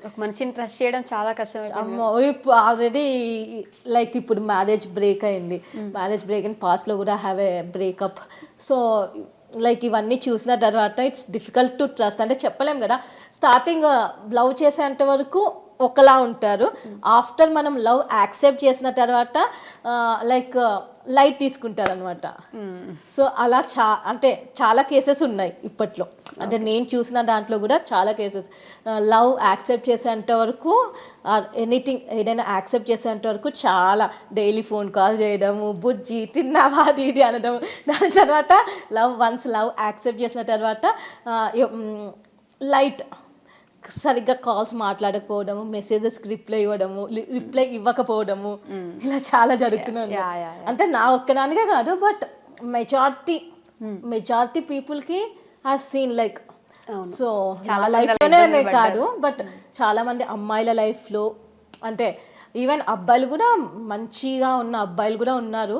ఒక మనిషిని ట్రస్ట్ చేయడం చాలా కష్టం. అమ్మో ఇప్పుడు ఆల్రెడీ లైక్ ఇప్పుడు మ్యారేజ్ బ్రేక్ అయింది, మ్యారేజ్ బ్రేక్ అండ్ పాస్ట్లో కూడా have a breakup. So like ఇవన్నీ చూసిన తర్వాత ఇట్స్ డిఫికల్ట్ టు ట్రస్ట్. అంటే చెప్పలేం కదా, స్టార్టింగ్ లవ్ చేసేంత వరకు ఒకలా ఉంటారు, ఆఫ్టర్ మనం లవ్ యాక్సెప్ట్ చేసిన తర్వాత లైక్ లైట్ తీసుకుంటారు అనమాట. సో అలా అంటే చాలా కేసెస్ ఉన్నాయి ఇప్పట్లో, అంటే నేను చూసిన దాంట్లో కూడా చాలా కేసెస్. లవ్ యాక్సెప్ట్ చేసేంత వరకు ఎనీథింగ్ ఏదైనా యాక్సెప్ట్ చేసేంత వరకు చాలా డైలీ ఫోన్ కాల్ చేయడము, బుజ్జి తిన్నావా అది ఇది అనడం. దాని తర్వాత వన్స్ లవ్ యాక్సెప్ట్ చేసిన తర్వాత లైట్ సరిగ్గా కాల్స్ మాట్లాడకపోవడము, మెసేజెస్ రిప్లై ఇవ్వకపోవడము, ఇలా చాలా జరుగుతున్నాయి. అంటే నా ఒక్కదానికే కాదు, బట్ మెజారిటీ పీపుల్కి ఐ సీన్ లైక్. సో నా లైఫ్లోనే కాదు, బట్ చాలా మంది అమ్మాయిల లైఫ్లో, అంటే ఈవెన్ అబ్బాయిలు కూడా మంచిగా ఉన్న అబ్బాయిలు కూడా ఉన్నారు.